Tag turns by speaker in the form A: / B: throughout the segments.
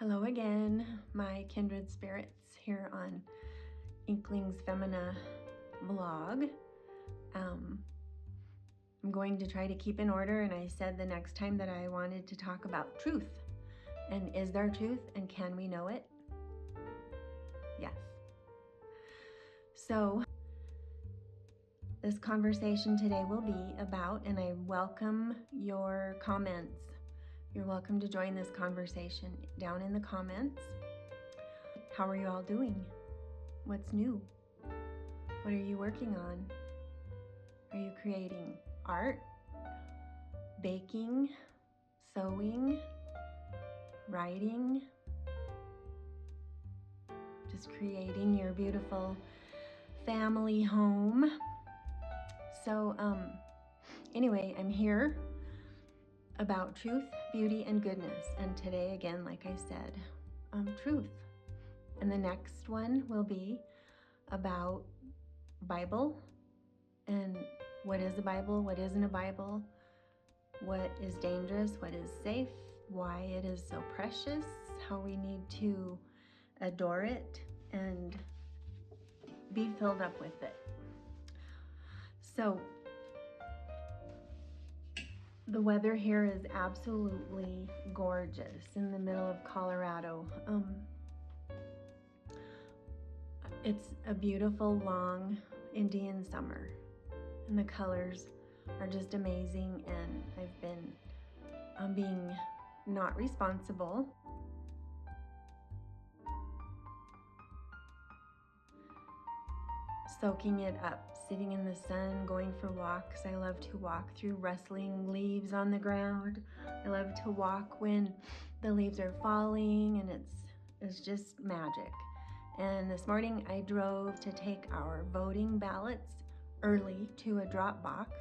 A: Hello again, my kindred spirits here on Inklings Femina blog. I'm going to try to keep in order, and I said the next time that I wanted to talk about truth. And is there truth, and can we know it? Yes. So this conversation today will be about, and I welcome your comments. You're welcome to join this conversation down in the comments. How are you all doing? What's new? What are you working on? Are you creating art, baking, sewing, writing? Just creating your beautiful family home. So anyway, I'm here about truth, beauty, and goodness. And today, again, like I said, truth. And the next one will be about Bible and what is a Bible, what isn't a Bible, what is dangerous, what is safe, why it is so precious, how we need to adore it and be filled up with it. So the weather here is absolutely gorgeous in the middle of Colorado. It's a beautiful, long Indian summer, and the colors are just amazing, and I've been being not responsible. Soaking it up, sitting in the sun, going for walks. I love to walk through rustling leaves on the ground. I love to walk when the leaves are falling, and it's just magic. And this morning I drove to take our voting ballots early to a drop box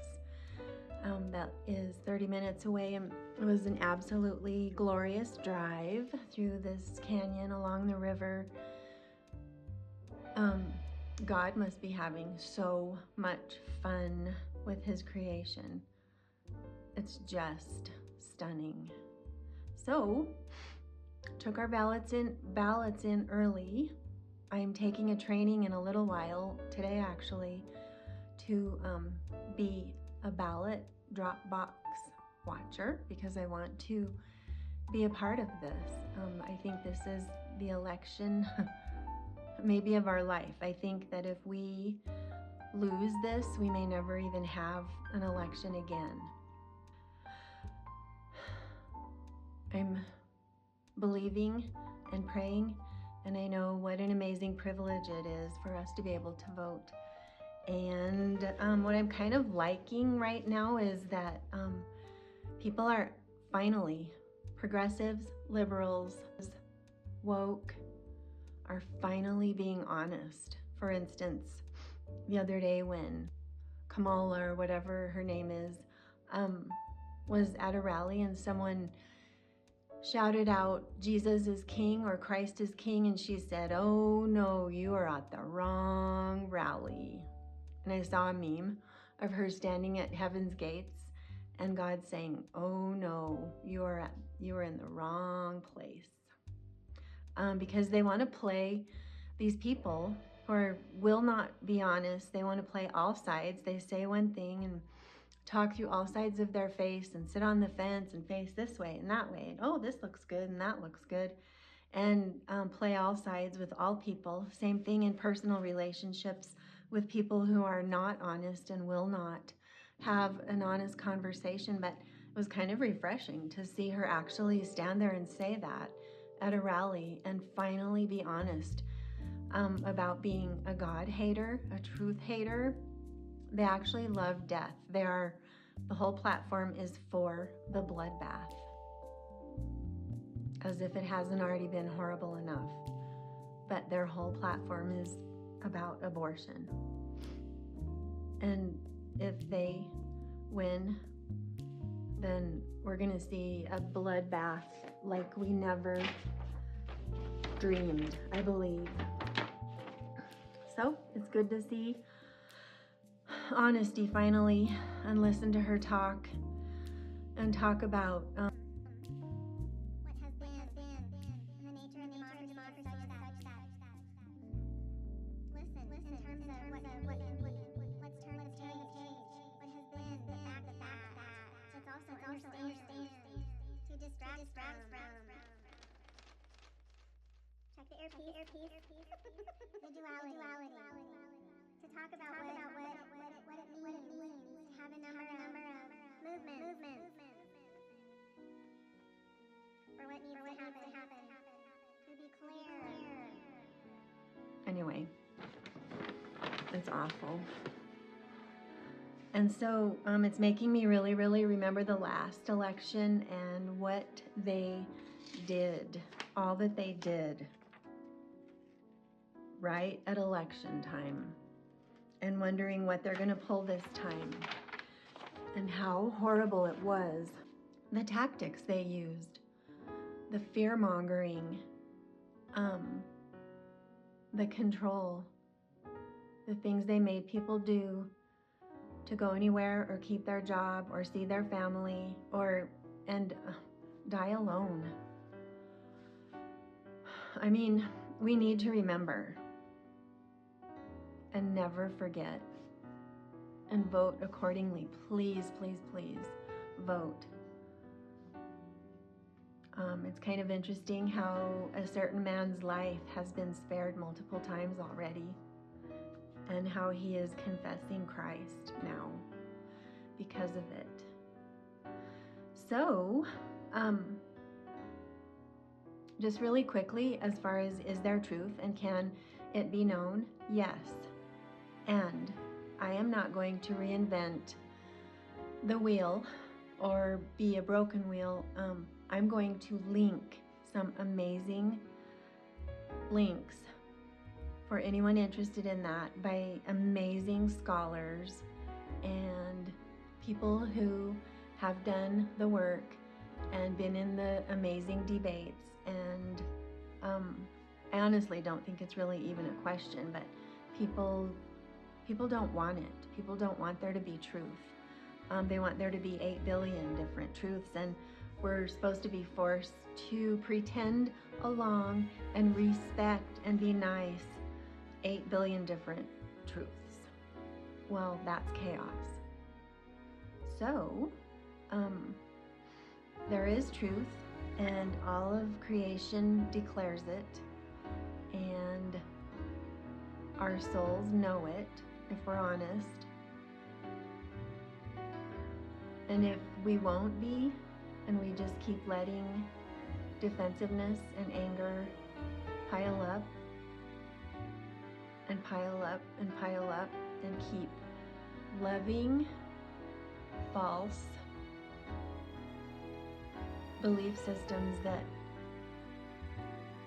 A: that is 30 minutes away, and it was an absolutely glorious drive through this canyon along the river. God must be having so much fun with his creation. It's just stunning. So, took our ballots in early. I'm taking a training in a little while, today actually, to be a ballot drop box watcher, because I want to be a part of this. I think this is the election maybe of our life. I think that if we lose this, we may never even have an election again. I'm believing and praying, and I know what an amazing privilege it is for us to be able to vote. And what I'm kind of liking right now is that people are finally, progressives, liberals, woke, are finally being honest. For instance, the other day when Kamala, or whatever her name is, was at a rally and someone shouted out, Jesus is king, or Christ is king, and she said, oh no, you are at the wrong rally. And I saw a meme of her standing at heaven's gates and God saying, oh no, you are in the wrong place. Because they want to play these people who will not be honest. They want to play all sides. They say one thing and talk through all sides of their face and sit on the fence and face this way and that way. And oh, this looks good and that looks good. And play all sides with all people. Same thing in personal relationships with people who are not honest and will not have an honest conversation. But it was kind of refreshing to see her actually stand there and say that at a rally and finally be honest about being a God hater, a truth hater. They actually love death. The whole platform is for the bloodbath, as if it hasn't already been horrible enough. But their whole platform is about abortion. And if they win, then we're going to see a bloodbath like we never dreamed, I believe. So it's good to see honesty finally, and listen to her talk and talk about
B: what has been the duality. To talk about what it means to have a number of movements for what needs to happen. To be clear.
A: Anyway, it's awful. And so it's making me really, really remember the last election and what they did, all that they did right at election time, and wondering what they're going to pull this time and how horrible it was. The tactics they used, the fear-mongering, the control, the things they made people do to go anywhere or keep their job or see their family and die alone. I mean, we need to remember and never forget and vote accordingly. Please, please, please vote. It's kind of interesting how a certain man's life has been spared multiple times already, and how he is confessing Christ now because of it. So, just really quickly, as far as is there truth and can it be known? Yes. And I am not going to reinvent the wheel or be a broken wheel. I'm going to link some amazing links for anyone interested in that by amazing scholars and people who have done the work and been in the amazing debates. And I honestly don't think it's really even a question, but people don't want it. People don't want there to be truth. They want there to be 8 billion different truths, and we're supposed to be forced to pretend along and respect and be nice 8 billion different truths. Well, that's chaos. So, there is truth, and all of creation declares it, and our souls know it, if we're honest. And if we won't be, and we just keep letting defensiveness and anger pile up and pile up and pile up, and keep loving false belief systems that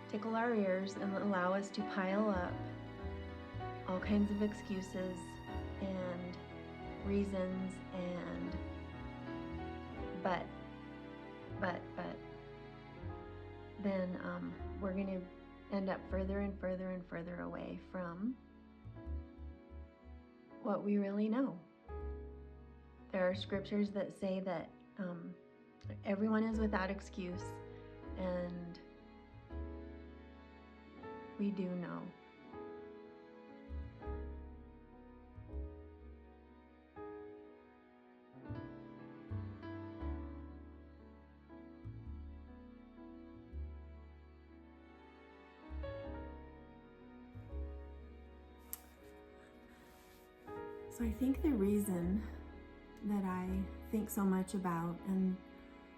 A: tickle our ears and allow us to pile up all kinds of excuses and reasons and but then we're going to end up further and further and further away from what we really know. There are scriptures that say that everyone is without excuse, and we do know. So I think the reason that I think so much about and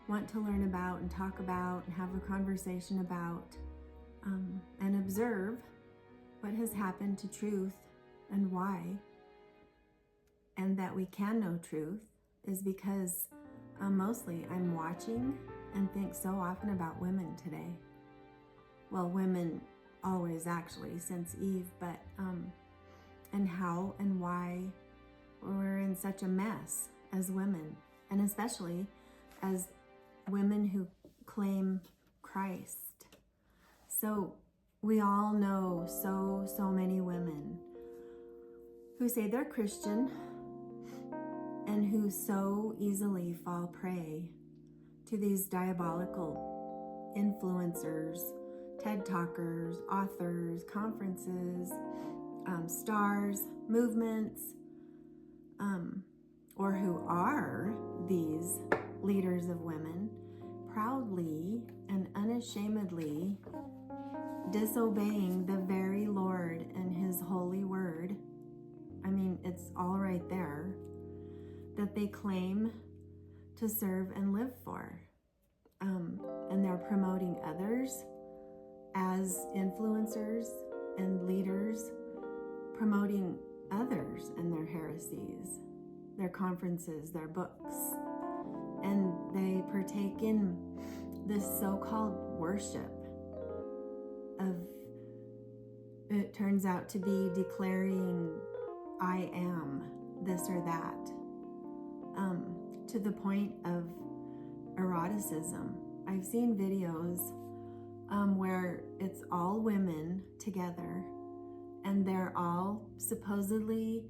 A: want to learn about and talk about and have a conversation about and observe what has happened to truth and why, and that we can know truth, is because mostly I'm watching and think so often about women today. Well, women always, actually, since Eve, but and how and why we're in such a mess as women, and especially as women who claim Christ. So we all know so many women who say they're Christian and who so easily fall prey to these diabolical influencers, TED talkers, authors, conferences, stars, movements, or who are these leaders of women, proudly and unashamedly disobeying the very Lord and his holy word. I mean, it's all right there, that they claim to serve and live for. And they're promoting others as influencers and leaders, promoting others and their heresies, their conferences, their books. And they partake in this so-called worship of, it turns out to be declaring, I am this or that, to the point of eroticism. I've seen videos where it's all women together, and they're all supposedly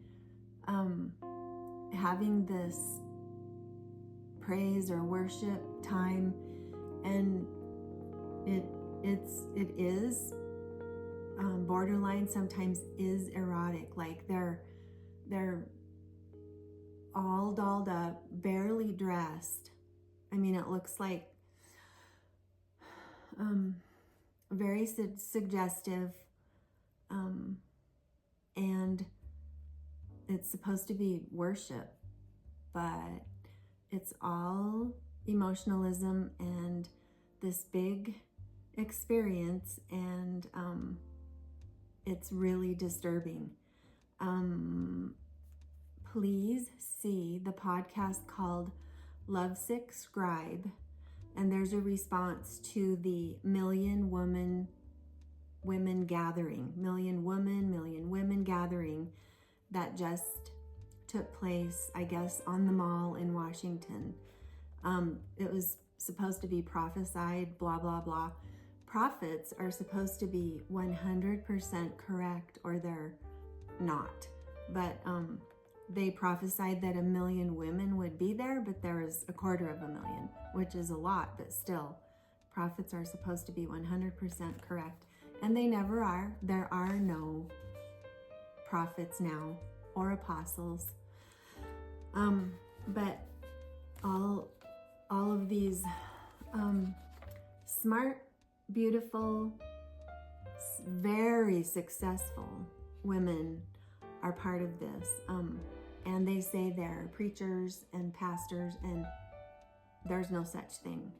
A: having this praise or worship time, and it is borderline, sometimes is erotic. Like they're all dolled up, barely dressed. I mean, it looks like very suggestive, and it's supposed to be worship, but it's all emotionalism and this big experience, and it's really disturbing. Please see the podcast called Lovesick Scribe, and there's a response to the Million Women Gathering that just took place, I guess, on the mall in Washington. It was supposed to be prophesied, blah, blah, blah. Prophets are supposed to be 100% correct, or they're not. But they prophesied that 1 million women would be there, but there was 250,000, which is a lot, but still, prophets are supposed to be 100% correct. And they never are. There are no prophets now or apostles. But all of these smart, beautiful, very successful women are part of this. And they say they're preachers and pastors, and there's no such thing.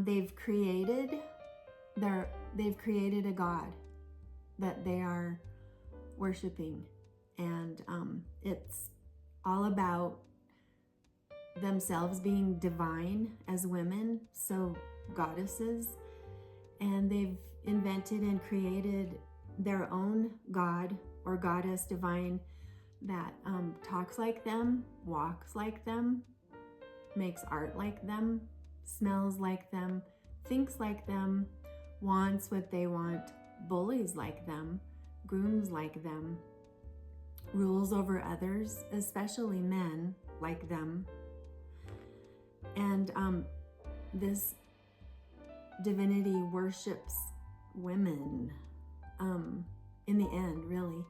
A: They've created a God that they are worshiping, and it's all about themselves being divine as women, so goddesses, and they've invented and created their own God or goddess divine that talks like them, walks like them, makes art like them, smells like them, thinks like them, wants what they want, bullies like them, grooms like them, rules over others, especially men, like them. And this divinity worships women in the end, really.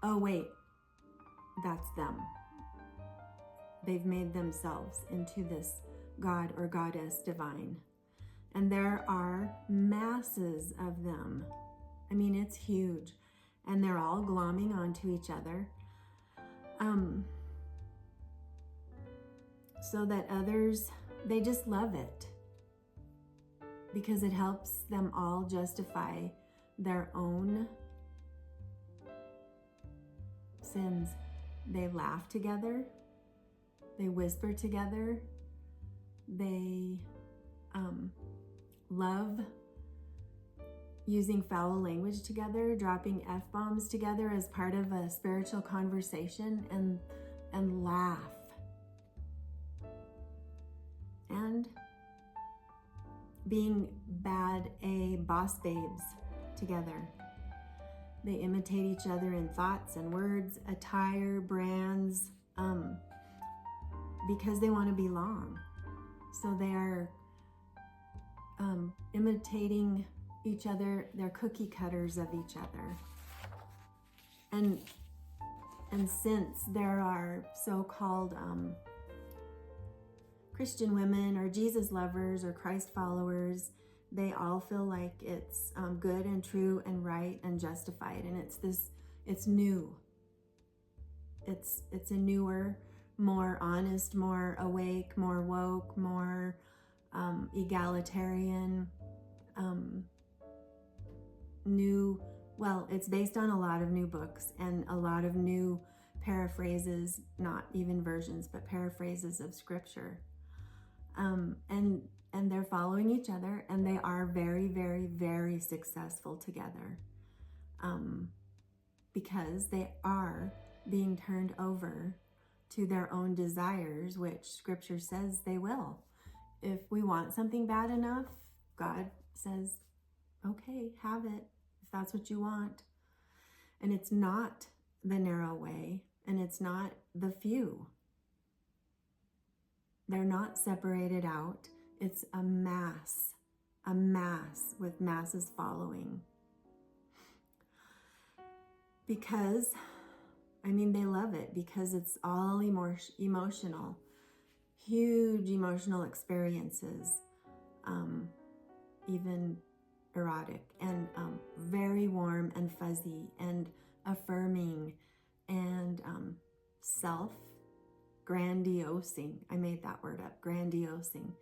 A: Oh, wait, that's them. They've made themselves into this god or goddess divine. And there are masses of them. I mean, it's huge. And they're all glomming onto each other. So that others, they just love it. Because it helps them all justify their own sins. They laugh together. They whisper together. They love using foul language together, dropping F-bombs together as part of a spiritual conversation, and laugh. And being bad boss babes together. They imitate each other in thoughts and words, attire, brands, because they want to belong. So they are imitating each other. They're cookie cutters of each other. And since there are so-called Christian women or Jesus lovers or Christ followers they all feel like it's good and true and right and justified. And it's new. It's a newer, more honest, more awake, more woke, more egalitarian, new. Well, it's based on a lot of new books and a lot of new paraphrases, not even versions, but paraphrases of scripture. And they're following each other, and they are very, very, very successful together, because they are being turned over to their own desires, which scripture says they will. If we want something bad enough, God says, okay, have it, if that's what you want. And it's not the narrow way, and it's not the few. They're not separated out. It's a mass with masses following. Because, they love it because it's all emotional, huge emotional experiences, even erotic, and very warm and fuzzy and affirming and grandiosing. I made that word up, grandiosing.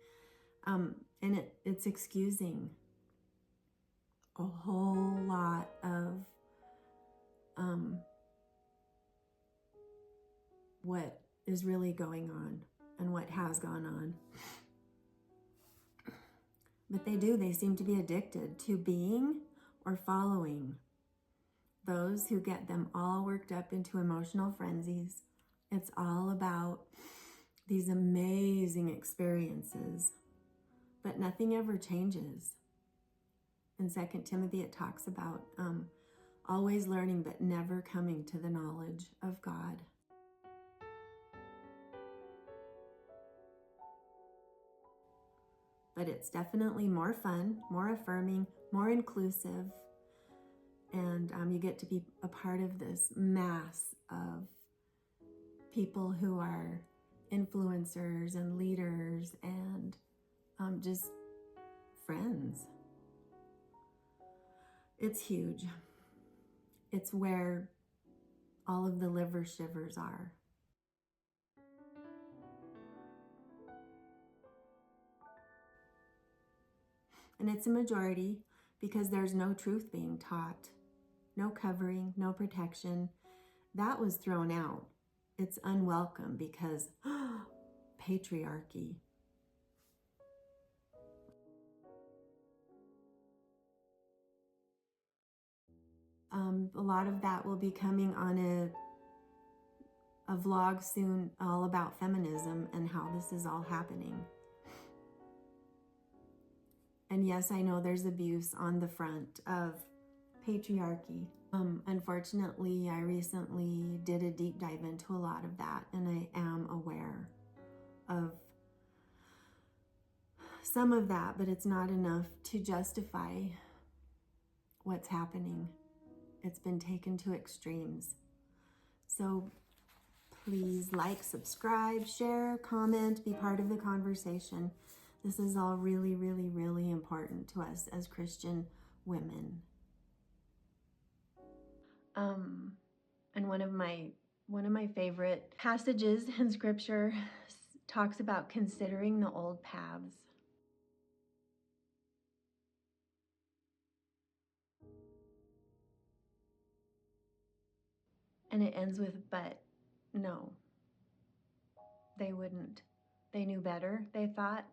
A: And it's excusing a whole lot of what is really going on and what has gone on. But they seem to be addicted to being or following those who get them all worked up into emotional frenzies. It's all about these amazing experiences, but nothing ever changes. In 2 Timothy, it talks about always learning, but never coming to the knowledge of God. But it's definitely more fun, more affirming, more inclusive, and you get to be a part of this mass of people who are influencers and leaders and just friends. It's huge. It's where all of the liver shivers are. And it's a majority because there's no truth being taught, no covering, no protection. That was thrown out. It's unwelcome because patriarchy. A lot of that will be coming on a vlog soon, all about feminism and how this is all happening. And yes, I know there's abuse on the front of patriarchy. Unfortunately, I recently did a deep dive into a lot of that, and I am aware of some of that, but it's not enough to justify what's happening. It's been taken to extremes. So please like, subscribe, share, comment, be part of the conversation. This is all really, really, really important to us as Christian women. And one of my favorite passages in scripture talks about considering the old paths. And it ends with, but no, they wouldn't. They knew better, they thought.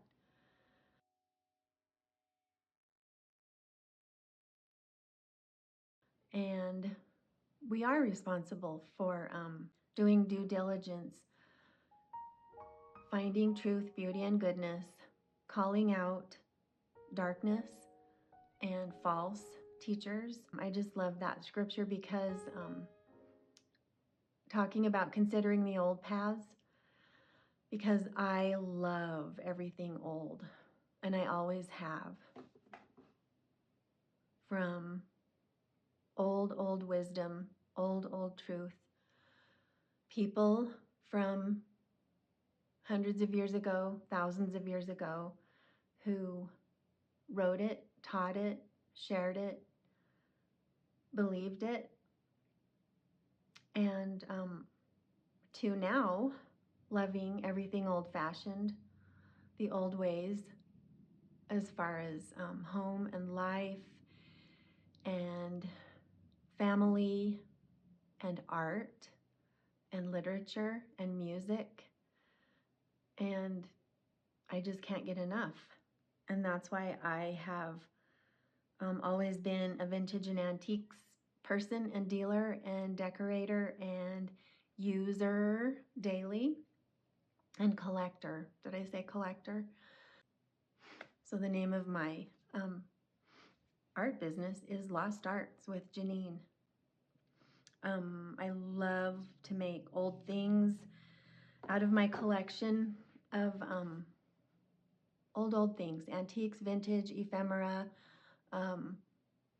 A: And we are responsible for doing due diligence, finding truth, beauty, and goodness, calling out darkness and false teachers. I just love that scripture because talking about considering the old paths, because I love everything old, and I always have. From old wisdom, old truth. People from hundreds of years ago, thousands of years ago, who wrote it, taught it, shared it, believed it, and to now loving everything old-fashioned, the old ways, as far as home and life and family and art and literature and music, and I just can't get enough. And that's why I have always been a vintage and antiques person and dealer and decorator and user daily and collector. Did I say collector? So the name of my art business is Lost Arts with Janine. I love to make old things out of my collection of old things, antiques, vintage, ephemera,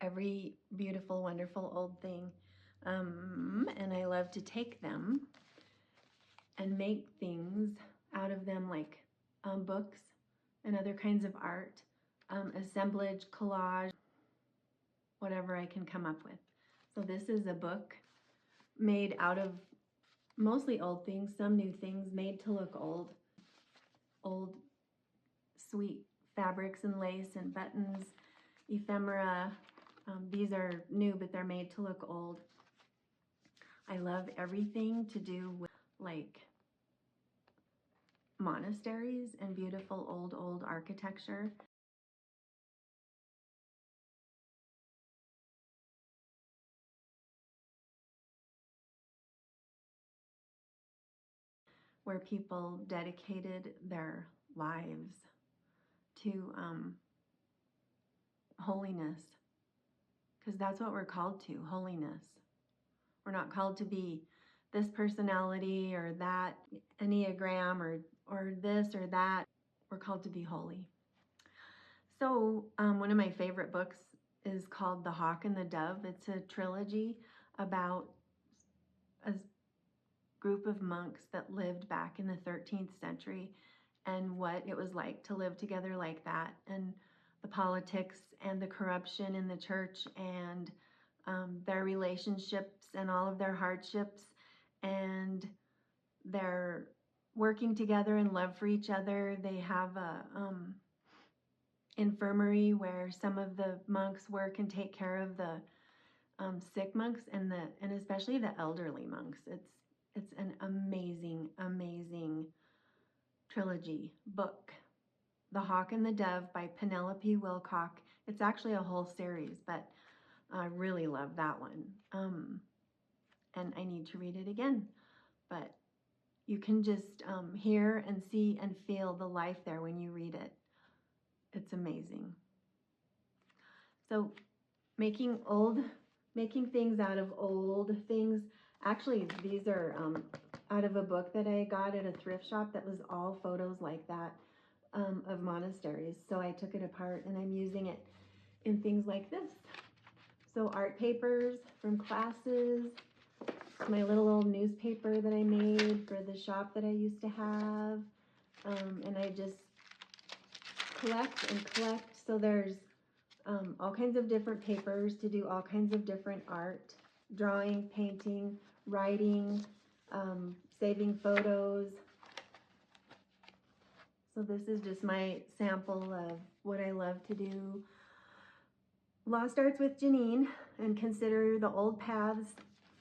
A: every beautiful, wonderful old thing. And I love to take them and make things out of them, like books and other kinds of art, assemblage, collage, whatever I can come up with. So this is a book made out of mostly old things, some new things, made to look old sweet fabrics and lace and buttons, ephemera. These are new, but they're made to look old. I love everything to do with like monasteries and beautiful old architecture. Where people dedicated their lives to holiness, because that's what we're called to, holiness. We're not called to be this personality or that Enneagram or this or that. We're called to be holy. So one of my favorite books is called The Hawk and the Dove. It's a trilogy about a group of monks that lived back in the 13th century and what it was like to live together like that, and the politics and the corruption in the church, and their relationships and all of their hardships, and their working together and love for each other. They have a infirmary where some of the monks work and take care of the sick monks and especially the elderly monks. It's an amazing trilogy book. The Hawk and the Dove by Penelope Wilcock. It's actually a whole series, but I really love that one. And I need to read it again. But you can just hear and see and feel the life there when you read it. It's amazing. So making things out of old things. Actually, these are out of a book that I got at a thrift shop that was all photos like that of monasteries. So I took it apart and I'm using it in things like this. So art papers from classes, my little old newspaper that I made for the shop that I used to have, and I just collect and collect. So there's all kinds of different papers to do all kinds of different art, drawing, painting, writing, saving photos. So this is just my sample of what I love to do. Lost Arts with Janine, and consider the old paths.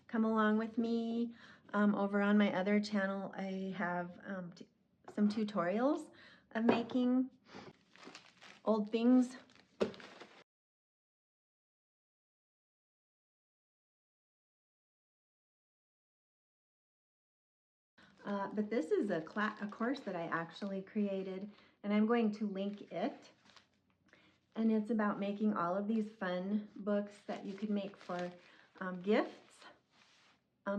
A: Come along with me. Over on my other channel, I have some tutorials of making old things. But this is a course that I actually created, and I'm going to link it. And it's about making all of these fun books that you could make for gifts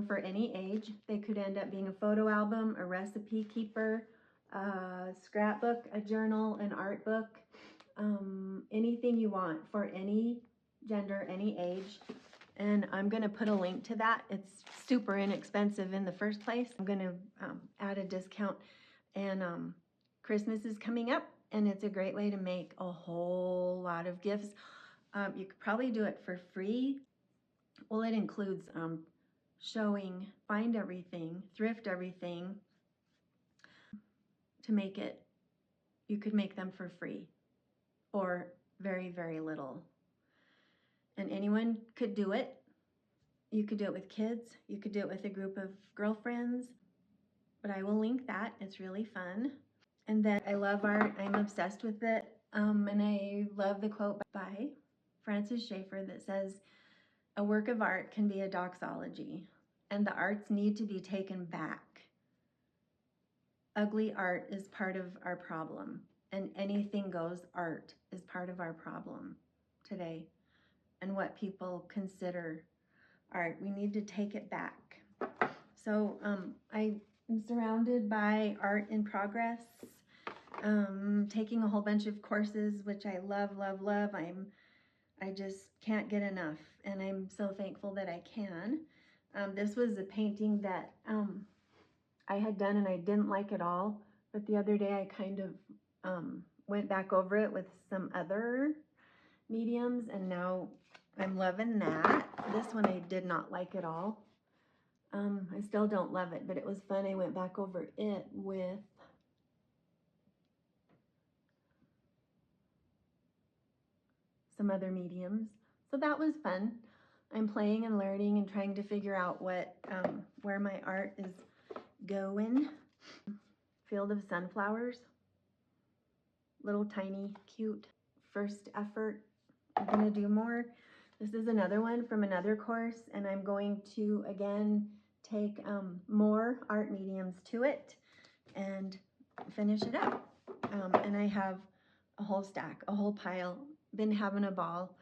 A: for any age. They could end up being a photo album, a recipe keeper, a scrapbook, a journal, an art book, anything you want for any gender, any age. And I'm going to put a link to that. It's super inexpensive in the first place. I'm going to add a discount, and Christmas is coming up, and it's a great way to make a whole lot of gifts. You could probably do it for free. Well, it includes showing, find everything, thrift everything to make it. You could make them for free or very, very little. And anyone could do it. You could do it with kids. You could do it with a group of girlfriends. But I will link that. It's really fun. And then I love art. I'm obsessed with it. And I love the quote by Francis Schaeffer that says, "A work of art can be a doxology, and the arts need to be taken back. Ugly art is part of our problem, and anything goes art is part of our problem today. And what people consider art, we need to take it back." So I am surrounded by art in progress, taking a whole bunch of courses, which I love, love, love. I just can't get enough, and I'm so thankful that I can. This was a painting that I had done and I didn't like at all, but the other day I kind of went back over it with some other mediums, and now I'm loving that. This one I did not like at all. I still don't love it, but it was fun. I went back over it with some other mediums, so that was fun. I'm playing and learning and trying to figure out what where my art is going. Field of sunflowers, little tiny cute first effort. I'm gonna do more. This is another one from another course, and I'm going to again take more art mediums to it and finish it up. And I have a whole stack, a whole pile. Been having a ball.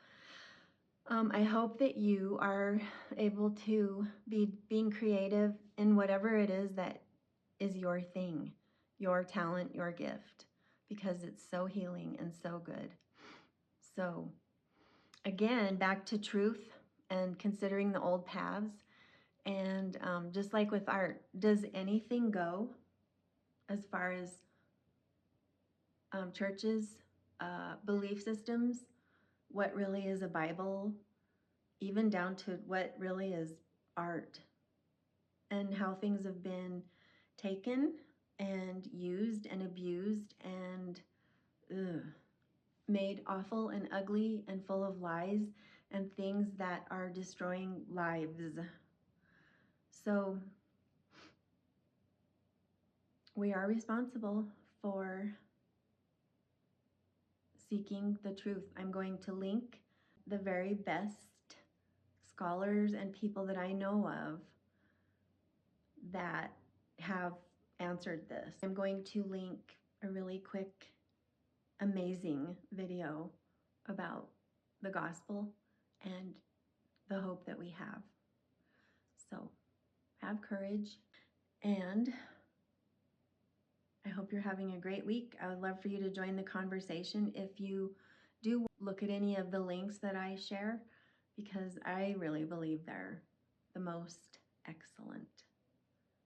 A: I hope that you are able to be being creative in whatever it is that is your thing, your talent, your gift, because it's so healing and so good. So again, back to truth and considering the old paths. And just like with art, does anything go as far as churches, belief systems, what really is a Bible, even down to what really is art, and how things have been taken and used and abused and made awful and ugly and full of lies and things that are destroying lives. So we are responsible for seeking the truth. I'm going to link the very best scholars and people that I know of that have answered this. I'm going to link a really quick, amazing video about the gospel and the hope that we have. So have courage, and I hope you're having a great week. I would love for you to join the conversation if you do look at any of the links that I share, because I really believe they're the most excellent.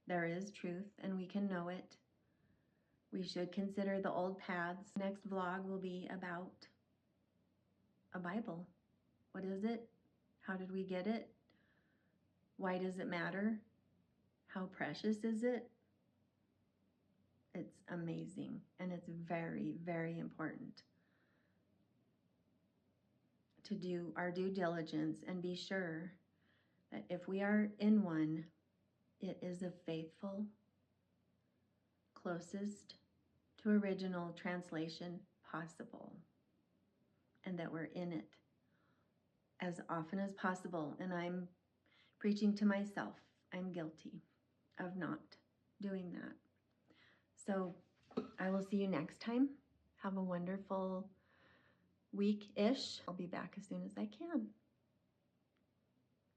A: There is truth and we can know it. We should consider the old paths. Next vlog will be about a Bible. What is it? How did we get it? Why does it matter? How precious is it? It's amazing, and it's very, very important to do our due diligence and be sure that if we are in one, it is a faithful, closest to original translation possible, and that we're in it as often as possible. And I'm preaching to myself. I'm guilty of not doing that. So I will see you next time. Have a wonderful week-ish. I'll be back as soon as I can.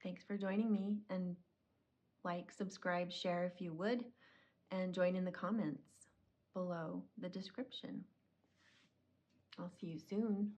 A: Thanks for joining me, and like, subscribe, share if you would, and join in the comments below the description. I'll see you soon.